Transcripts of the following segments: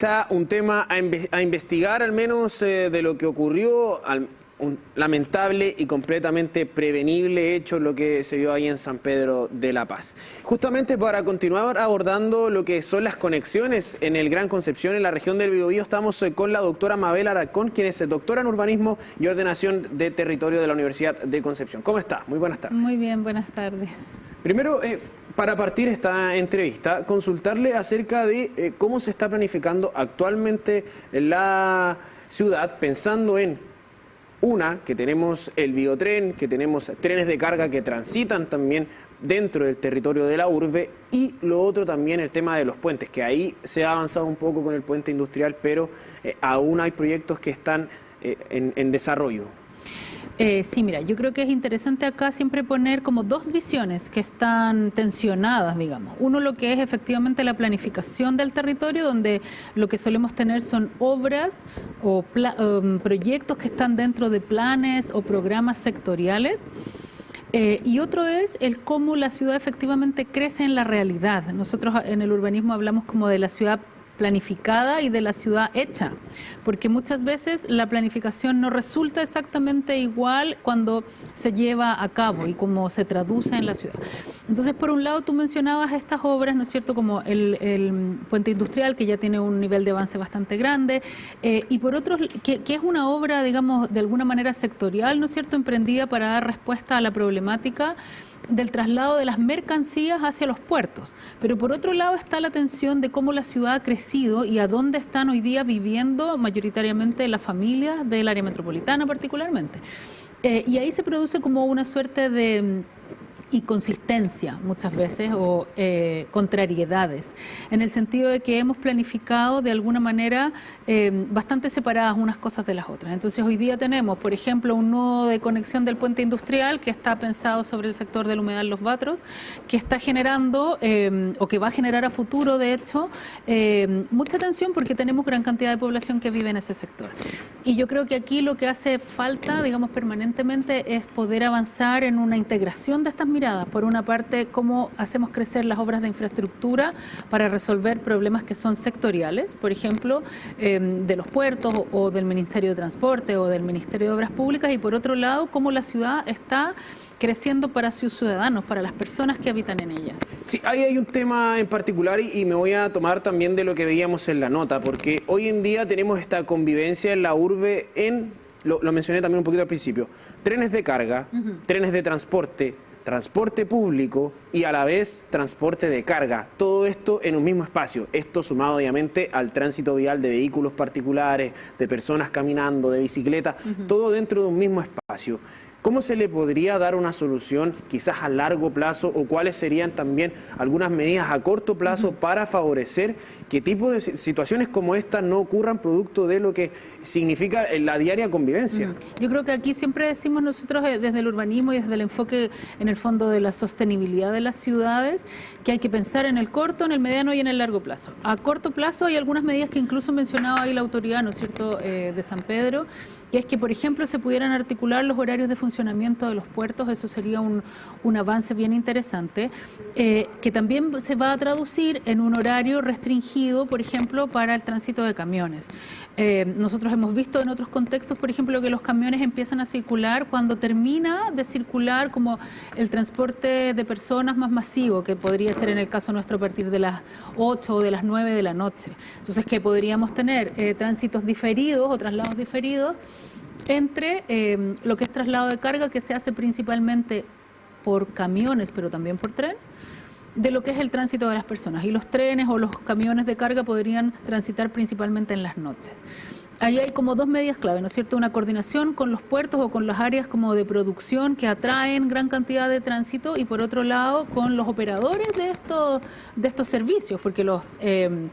Está un tema a investigar, al menos de lo que ocurrió, un lamentable y completamente prevenible hecho lo que se vio ahí en San Pedro de la Paz. Justamente para continuar abordando lo que son las conexiones en el Gran Concepción, en la región del Biobío, estamos con la doctora Mabel Alarcón, quien es doctora en Urbanismo y Ordenación de Territorio de la Universidad de Concepción. ¿Cómo está? Muy buenas tardes. Muy bien, buenas tardes. Primero, para partir esta entrevista, consultarle acerca de cómo se está planificando actualmente la ciudad, pensando en que tenemos el biotren, que tenemos trenes de carga que transitan también dentro del territorio de la urbe, y lo otro también el tema de los puentes, que ahí se ha avanzado un poco con el puente industrial, pero aún hay proyectos que están en desarrollo. Sí, mira, yo creo que es interesante acá siempre poner como dos visiones que están tensionadas, digamos. Uno, lo que es efectivamente la planificación del territorio, donde lo que solemos tener son obras o proyectos que están dentro de planes o programas sectoriales. Y otro es el cómo la ciudad efectivamente crece en la realidad. Nosotros en el urbanismo hablamos como de la ciudad planificada y de la ciudad hecha, porque muchas veces la planificación no resulta exactamente igual cuando se lleva a cabo y cómo se traduce en la ciudad. Entonces, por un lado, tú mencionabas estas obras, ¿no es cierto?, como el puente industrial, que ya tiene un nivel de avance bastante grande, y por otro, que es una obra, digamos, de alguna manera sectorial, ¿no es cierto?, emprendida para dar respuesta a la problemática del traslado de las mercancías hacia los puertos. Pero por otro lado está la tensión de cómo la ciudad ha crecido y a dónde están hoy día viviendo mayoritariamente las familias del área metropolitana particularmente. Y ahí se produce como una suerte de inconsistencia muchas veces o contrariedades, en el sentido de que hemos planificado de alguna manera bastante separadas unas cosas de las otras. Entonces hoy día tenemos, por ejemplo, un nodo de conexión del puente industrial que está pensado sobre el sector del humedal Los Batros, que está generando o que va a generar a futuro, de hecho, mucha tensión porque tenemos gran cantidad de población que vive en ese sector. Y yo creo que aquí lo que hace falta, digamos, permanentemente es poder avanzar en una integración de estas miradas. Por una parte, cómo hacemos crecer las obras de infraestructura para resolver problemas que son sectoriales, por ejemplo, de los puertos o del Ministerio de Transporte o del Ministerio de Obras Públicas, y por otro lado, cómo la ciudad está creciendo para sus ciudadanos, para las personas que habitan en ella. Sí, ahí hay un tema en particular y me voy a tomar también de lo que veíamos en la nota, porque hoy en día tenemos esta convivencia en la urbe lo mencioné también un poquito al principio, trenes de carga, trenes de transporte público y a la vez transporte de carga. Todo esto en un mismo espacio. Esto sumado obviamente al tránsito vial de vehículos particulares, de personas caminando, de bicicletas, todo dentro de un mismo espacio. ¿Cómo se le podría dar una solución quizás a largo plazo o cuáles serían también algunas medidas a corto plazo para favorecer qué tipo de situaciones como esta no ocurran producto de lo que significa la diaria convivencia? Yo creo que aquí siempre decimos nosotros desde el urbanismo y desde el enfoque en el fondo de la sostenibilidad de las ciudades que hay que pensar en el corto, en el mediano y en el largo plazo. A corto plazo hay algunas medidas que incluso mencionaba ahí la autoridad, ¿no es cierto?, de San Pedro, que es que, por ejemplo, se pudieran articular los horarios de funcionamiento de los puertos. Eso sería un avance bien interesante, que también se va a traducir en un horario restringido, por ejemplo, para el tránsito de camiones. Nosotros hemos visto en otros contextos, por ejemplo, que los camiones empiezan a circular cuando termina de circular como el transporte de personas más masivo, que podría ser en el caso nuestro a partir de las 8 o de las 9 de la noche. Entonces, que podríamos tener tránsitos diferidos o traslados diferidos entre lo que es traslado de carga, que se hace principalmente por camiones, pero también por tren, de lo que es el tránsito de las personas. Y los trenes o los camiones de carga podrían transitar principalmente en las noches. Ahí hay como dos medidas clave, ¿no es cierto? Una coordinación con los puertos o con las áreas como de producción que atraen gran cantidad de tránsito, y por otro lado con los operadores de estos servicios, porque en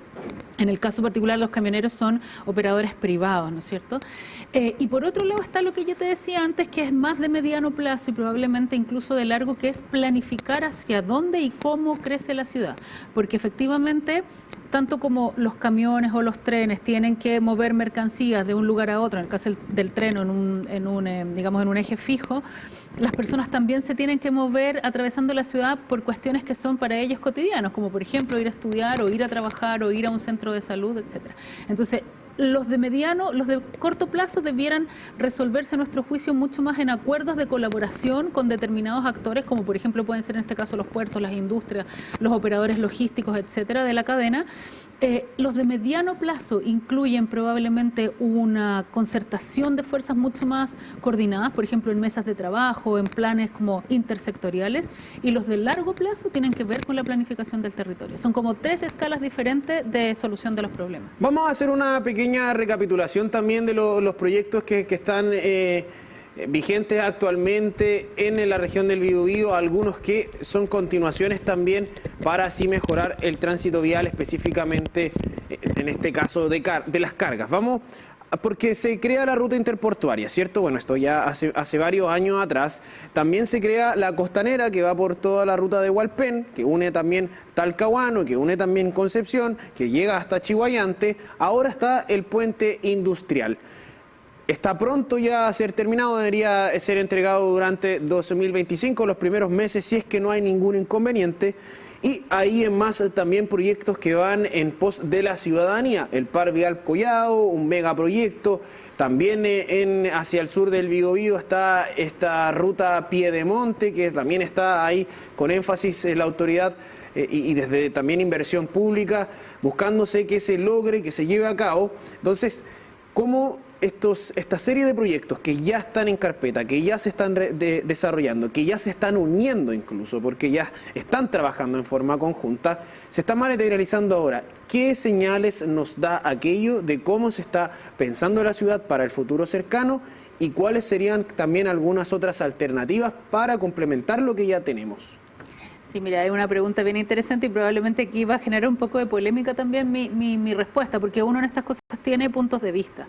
el caso particular los camioneros son operadores privados, ¿no es cierto? Y por otro lado está lo que yo te decía antes, que es más de mediano plazo y probablemente incluso de largo, que es planificar hacia dónde y cómo crece la ciudad, porque efectivamente tanto como los camiones o los trenes tienen que mover mercancías de un lugar a otro, en el caso del tren o en un eje fijo, las personas también se tienen que mover atravesando la ciudad por cuestiones que son para ellos cotidianos, como por ejemplo ir a estudiar o ir a trabajar o ir a un centro centro de salud, etcétera. Entonces, los de corto plazo debieran resolverse a nuestro juicio mucho más en acuerdos de colaboración con determinados actores, como por ejemplo pueden ser en este caso los puertos, las industrias, los operadores logísticos, etcétera, de la cadena. Los de mediano plazo incluyen probablemente una concertación de fuerzas mucho más coordinadas, por ejemplo en mesas de trabajo, en planes como intersectoriales, y los de largo plazo tienen que ver con la planificación del territorio. Son como 3 escalas diferentes de solución de los problemas. Vamos a hacer una pequeña recapitulación también de los proyectos que están vigentes actualmente en la región del Biobío, algunos que son continuaciones también para así mejorar el tránsito vial, específicamente en este caso de las cargas. Vamos, porque se crea la ruta interportuaria, ¿cierto? Bueno, esto ya hace varios años atrás. También se crea la costanera que va por toda la ruta de Hualpén, que une también Talcahuano, que une también Concepción, que llega hasta Chihuayante. Ahora está el puente industrial. Está pronto ya a ser terminado, debería ser entregado durante 2025, los primeros meses, si es que no hay ningún inconveniente. Y ahí en más también proyectos que van en pos de la ciudadanía. El Par Vial Collao, un megaproyecto. También hacia el sur del Biobío está esta ruta Piedemonte, que también está ahí con énfasis en la autoridad y desde también inversión pública, buscándose que se logre, que se lleve a cabo. Entonces, ¿cómo esta serie de proyectos que ya están en carpeta, que ya se están desarrollando, que ya se están uniendo incluso, porque ya están trabajando en forma conjunta, se están materializando ahora? ¿Qué señales nos da aquello de cómo se está pensando la ciudad para el futuro cercano y cuáles serían también algunas otras alternativas para complementar lo que ya tenemos? Sí, mira, hay una pregunta bien interesante y probablemente aquí va a generar un poco de polémica también mi respuesta, porque uno en estas cosas tiene puntos de vista.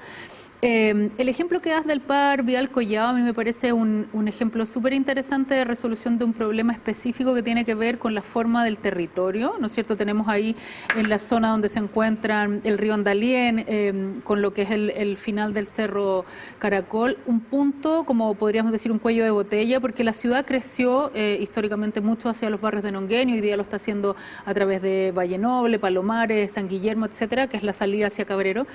El ejemplo que das del Par Vial Collao a mí me parece un ejemplo súper interesante de resolución de un problema específico que tiene que ver con la forma del territorio, ¿no es cierto? Tenemos ahí en la zona donde se encuentran el río Andalién, con lo que es el final del Cerro Caracol, un punto, como podríamos decir, un cuello de botella, porque la ciudad creció históricamente mucho hacia los barrios de Nonguén, y hoy día lo está haciendo a través de Valle Noble, Palomares, San Guillermo, etcétera, que es la salida hacia Cabrero.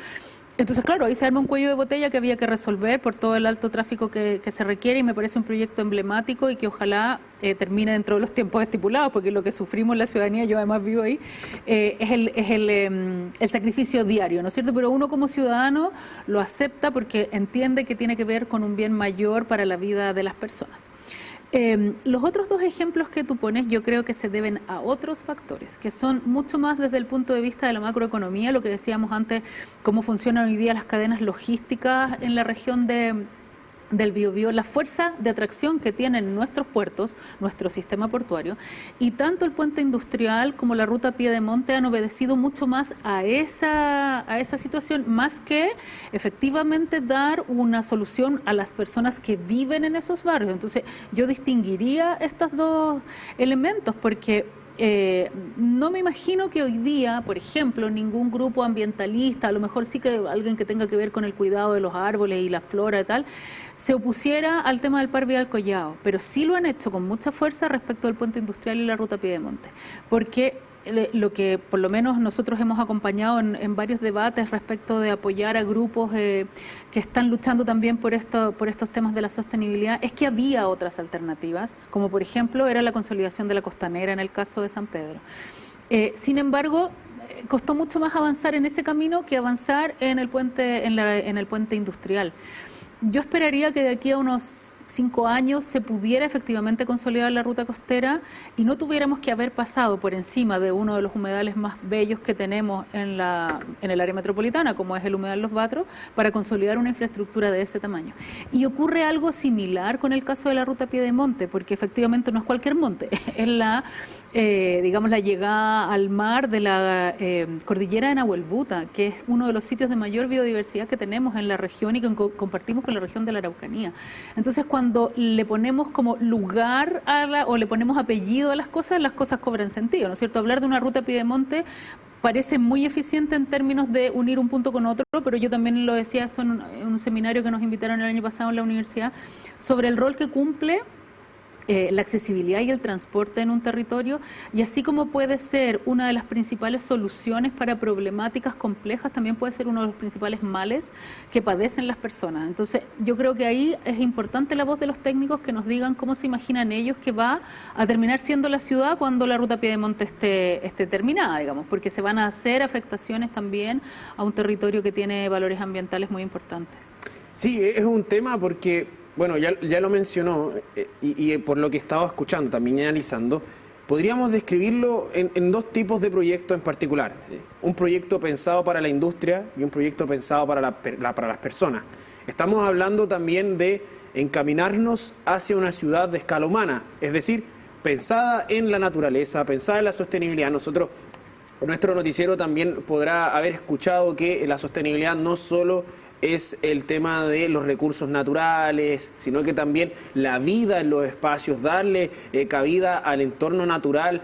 Entonces, claro, ahí se arma un cuello de botella que había que resolver por todo el alto tráfico que se requiere, y me parece un proyecto emblemático y que ojalá termine dentro de los tiempos estipulados, porque lo que sufrimos la ciudadanía, yo además vivo ahí, es el sacrificio diario, ¿no es cierto? Pero uno como ciudadano lo acepta porque entiende que tiene que ver con un bien mayor para la vida de las personas. Los otros 2 ejemplos que tú pones yo creo que se deben a otros factores, que son mucho más desde el punto de vista de la macroeconomía, lo que decíamos antes, cómo funcionan hoy día las cadenas logísticas en la región del Biobío, la fuerza de atracción que tienen nuestros puertos, nuestro sistema portuario, y tanto el puente industrial como la ruta Piedemonte han obedecido mucho más a esa situación, más que efectivamente dar una solución a las personas que viven en esos barrios. Entonces yo distinguiría estos 2 elementos, porque no me imagino que hoy día, por ejemplo, ningún grupo ambientalista, a lo mejor sí que alguien que tenga que ver con el cuidado de los árboles y la flora y tal, se opusiera al tema del Par Vial Collao, pero sí lo han hecho con mucha fuerza respecto del puente industrial y la ruta Piedemonte, porque lo que por lo menos nosotros hemos acompañado en varios debates respecto de apoyar a grupos que están luchando también por estos temas de la sostenibilidad, es que había otras alternativas, como por ejemplo era la consolidación de la costanera en el caso de San Pedro. Sin embargo, costó mucho más avanzar en ese camino que avanzar en el puente industrial. Yo esperaría que de aquí a unos 5 años se pudiera efectivamente consolidar la ruta costera y no tuviéramos que haber pasado por encima de uno de los humedales más bellos que tenemos en el área metropolitana, como es el humedal Los Batros, para consolidar una infraestructura de ese tamaño. Y ocurre algo similar con el caso de la ruta Piedemonte, porque efectivamente no es cualquier monte, es la llegada al mar de la cordillera de Nahuelbuta, que es uno de los sitios de mayor biodiversidad que tenemos en la región y que compartimos con la región de la Araucanía. Entonces, cuando le ponemos como lugar o le ponemos apellido a las cosas cobran sentido, ¿no es cierto? Hablar de una ruta Piedemonte parece muy eficiente en términos de unir un punto con otro, pero yo también lo decía esto en un seminario que nos invitaron el año pasado en la universidad, sobre el rol que cumple la accesibilidad y el transporte en un territorio, y así como puede ser una de las principales soluciones para problemáticas complejas, también puede ser uno de los principales males que padecen las personas. Entonces, yo creo que ahí es importante la voz de los técnicos que nos digan cómo se imaginan ellos que va a terminar siendo la ciudad cuando la ruta Piedemonte esté terminada, digamos, porque se van a hacer afectaciones también a un territorio que tiene valores ambientales muy importantes. Sí, es un tema porque... Bueno, ya lo mencionó y por lo que estaba escuchando, también analizando, podríamos describirlo en dos tipos de proyectos en particular. Un proyecto pensado para la industria y un proyecto pensado para las personas. Estamos hablando también de encaminarnos hacia una ciudad de escala humana, es decir, pensada en la naturaleza, pensada en la sostenibilidad. Nuestro noticiero también podrá haber escuchado que la sostenibilidad no solo es el tema de los recursos naturales, sino que también la vida en los espacios, darle cabida al entorno natural,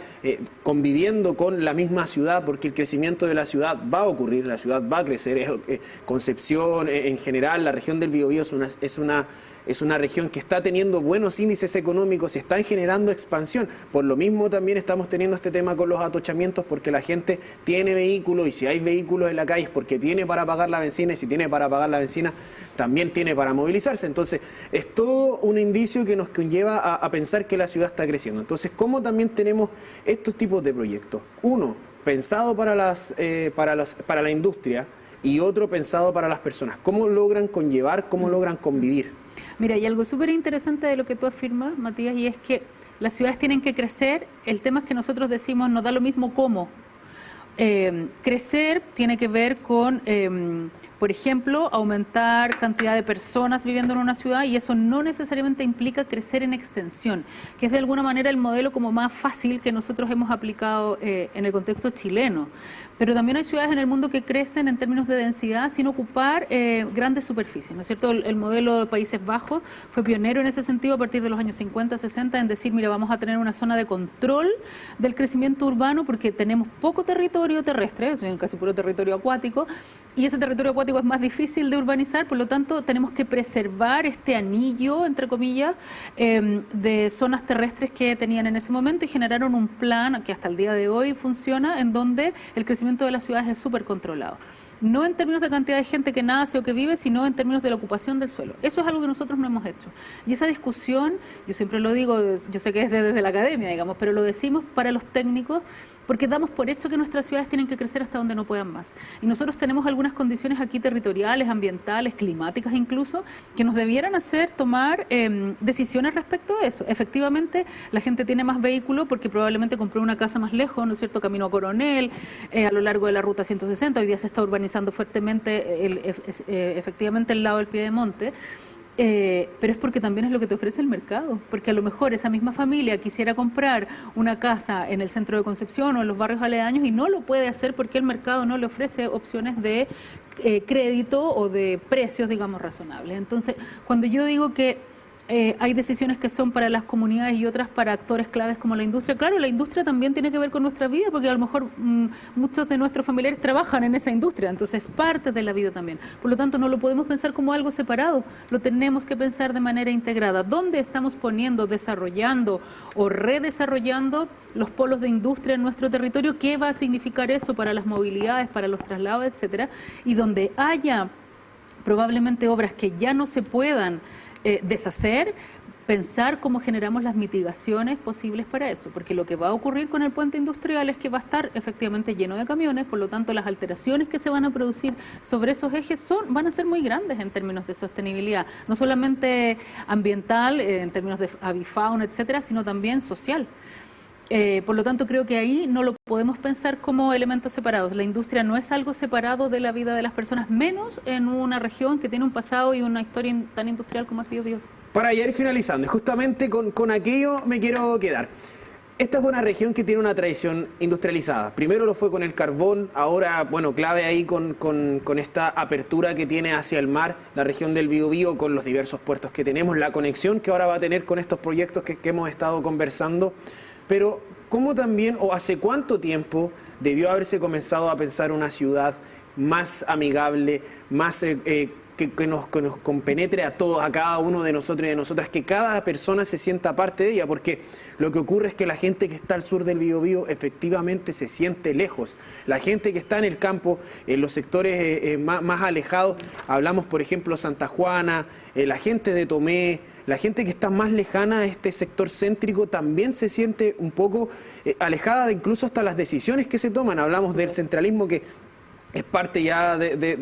conviviendo con la misma ciudad, porque el crecimiento de la ciudad va a ocurrir, la ciudad va a crecer. Concepción, en general, la región del Biobío es una región que está teniendo buenos índices económicos, se están generando expansión. Por lo mismo también estamos teniendo este tema con los atochamientos, porque la gente tiene vehículos, y si hay vehículos en la calle es porque tiene para pagar la benzina, y si tiene para pagar la benzina también tiene para movilizarse. Entonces es todo un indicio que nos conlleva a pensar que la ciudad está creciendo. Entonces, ¿cómo también tenemos estos tipos de proyectos? Uno, pensado para la industria, y otro pensado para las personas. ¿Cómo logran conllevar, cómo logran convivir? Mira, hay algo súper interesante de lo que tú afirmas, Matías, y es que las ciudades tienen que crecer. El tema es que nosotros decimos, nos da lo mismo cómo. Crecer tiene que ver con, por ejemplo, aumentar cantidad de personas viviendo en una ciudad, y eso no necesariamente implica crecer en extensión, que es de alguna manera el modelo como más fácil que nosotros hemos aplicado en el contexto chileno. Pero también hay ciudades en el mundo que crecen en términos de densidad sin ocupar grandes superficies, ¿no es cierto? El modelo de Países Bajos fue pionero en ese sentido a partir de los años 50, 60, en decir, mira, vamos a tener una zona de control del crecimiento urbano porque tenemos poco territorio terrestre, es casi puro territorio acuático, y ese territorio acuático es más difícil de urbanizar, por lo tanto tenemos que preservar este anillo, entre comillas, de zonas terrestres que tenían en ese momento, y generaron un plan que hasta el día de hoy funciona, en donde el crecimiento de las ciudades es súper controlado. No en términos de cantidad de gente que nace o que vive, sino en términos de la ocupación del suelo. Eso es algo que nosotros no hemos hecho. Y esa discusión, yo siempre lo digo, yo sé que es desde la academia, digamos, pero lo decimos para los técnicos, porque damos por hecho que nuestras ciudades tienen que crecer hasta donde no puedan más. Y nosotros tenemos algunas condiciones aquí territoriales, ambientales, climáticas incluso, que nos debieran hacer tomar decisiones respecto a eso. Efectivamente, la gente tiene más vehículo porque probablemente compró una casa más lejos, ¿no es cierto?, camino a Coronel, a lo largo de la ruta 160, hoy día se está urbanizando fuertemente efectivamente el lado del Piedemonte. Pero es porque también es lo que te ofrece el mercado, porque a lo mejor esa misma familia quisiera comprar una casa en el centro de Concepción o en los barrios aledaños y no lo puede hacer porque el mercado no le ofrece opciones de crédito o de precios, digamos, razonables. Entonces, cuando yo digo que hay decisiones que son para las comunidades y otras para actores claves como la industria. Claro, la industria también tiene que ver con nuestra vida, porque a lo mejor muchos de nuestros familiares trabajan en esa industria, entonces es parte de la vida también. Por lo tanto, no lo podemos pensar como algo separado, lo tenemos que pensar de manera integrada. ¿Dónde estamos poniendo, desarrollando o redesarrollando los polos de industria en nuestro territorio? ¿Qué va a significar eso para las movilidades, para los traslados, etcétera? Y donde haya probablemente obras que ya no se puedan deshacer, pensar cómo generamos las mitigaciones posibles para eso, porque lo que va a ocurrir con el puente industrial es que va a estar efectivamente lleno de camiones, por lo tanto las alteraciones que se van a producir sobre esos ejes van a ser muy grandes en términos de sostenibilidad, no solamente ambiental, en términos de avifauna, etcétera, sino también social. Por lo tanto, creo que ahí no lo podemos pensar como elementos separados. La industria no es algo separado de la vida de las personas, menos en una región que tiene un pasado y una historia tan industrial como es Biobío. Para ya ir finalizando, justamente con aquello me quiero quedar. Esta es una región que tiene una tradición industrializada. Primero lo fue con el carbón, ahora, bueno, clave ahí con esta apertura que tiene hacia el mar, la región del Biobío, con los diversos puertos que tenemos, la conexión que ahora va a tener con estos proyectos que hemos estado conversando. Pero, ¿cómo también, o hace cuánto tiempo debió haberse comenzado a pensar una ciudad más amigable, más que nos compenetre a todos, a cada uno de nosotros y de nosotras, que cada persona se sienta parte de ella, porque lo que ocurre es que la gente que está al sur del Biobío efectivamente se siente lejos. La gente que está en el campo, en los sectores más alejados, hablamos por ejemplo Santa Juana, la gente de Tomé, la gente que está más lejana a este sector céntrico también se siente un poco alejada de incluso hasta las decisiones que se toman. Hablamos del centralismo que es parte ya de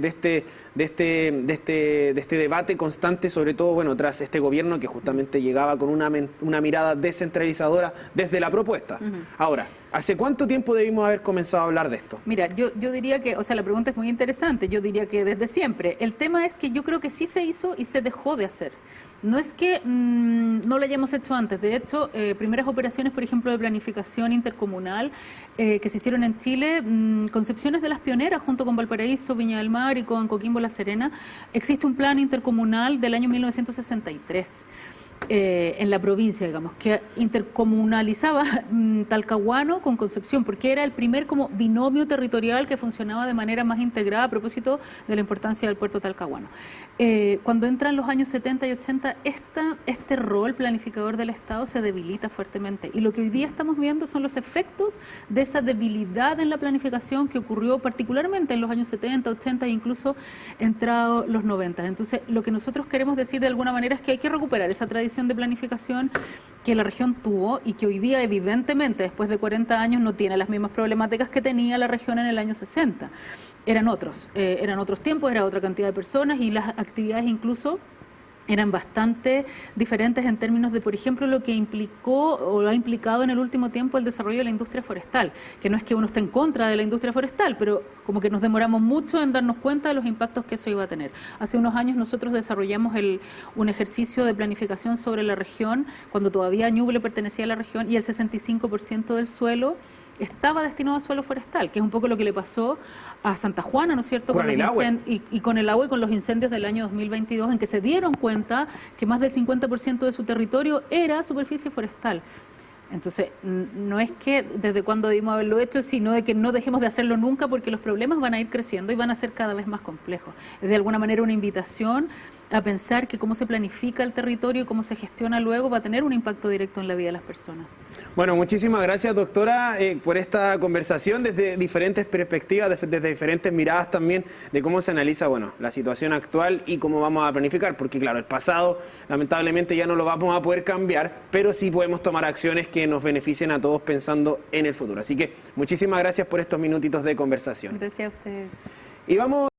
este debate constante, sobre todo bueno tras este gobierno que justamente llegaba con una mirada descentralizadora desde la propuesta. Ahora, ¿hace cuánto tiempo debimos haber comenzado a hablar de esto? Mira, yo diría que, o sea, la pregunta es muy interesante, yo diría que desde siempre. El tema es que yo creo que sí se hizo y se dejó de hacer. No es que no lo hayamos hecho antes, de hecho, primeras operaciones, por ejemplo, de planificación intercomunal que se hicieron en Chile, Concepción es de las pioneras, junto con Valparaíso, Viña del Mar y con Coquimbo La Serena. Existe un plan intercomunal del año 1963. En la provincia, digamos, que intercomunalizaba Talcahuano con Concepción, porque era el primer como binomio territorial que funcionaba de manera más integrada a propósito de la importancia del puerto Talcahuano. Cuando entran los años 70 y 80, este rol planificador del Estado se debilita fuertemente, y lo que hoy día estamos viendo son los efectos de esa debilidad en la planificación que ocurrió particularmente en los años 70, 80 e incluso entrados los 90. Entonces, lo que nosotros queremos decir de alguna manera es que hay que recuperar esa tradición de planificación que la región tuvo y que hoy día evidentemente después de 40 años no tiene las mismas problemáticas que tenía la región en el año 60. Eran otros tiempos, era otra cantidad de personas y las actividades incluso eran bastante diferentes en términos de, por ejemplo, lo que implicó o ha implicado en el último tiempo el desarrollo de la industria forestal, que no es que uno esté en contra de la industria forestal, pero como que nos demoramos mucho en darnos cuenta de los impactos que eso iba a tener. Hace unos años nosotros desarrollamos un ejercicio de planificación sobre la región, cuando todavía Ñuble pertenecía a la región, y el 65% del suelo estaba destinado a suelo forestal, que es un poco lo que le pasó a Santa Juana, ¿no es cierto? Con el agua. Y con el agua y con los incendios del año 2022, en que se dieron cuenta que más del 50% de su territorio era superficie forestal. Entonces, no es que desde cuándo debimos haberlo hecho, sino de que no dejemos de hacerlo nunca, porque los problemas van a ir creciendo y van a ser cada vez más complejos. Es de alguna manera una invitación a pensar que cómo se planifica el territorio y cómo se gestiona luego va a tener un impacto directo en la vida de las personas. Bueno, muchísimas gracias, doctora, por esta conversación desde diferentes perspectivas, desde diferentes miradas también de cómo se analiza, bueno, la situación actual y cómo vamos a planificar, porque claro, el pasado lamentablemente ya no lo vamos a poder cambiar, pero sí podemos tomar acciones que nos beneficien a todos pensando en el futuro. Así que muchísimas gracias por estos minutitos de conversación. Gracias a ustedes. Y vamos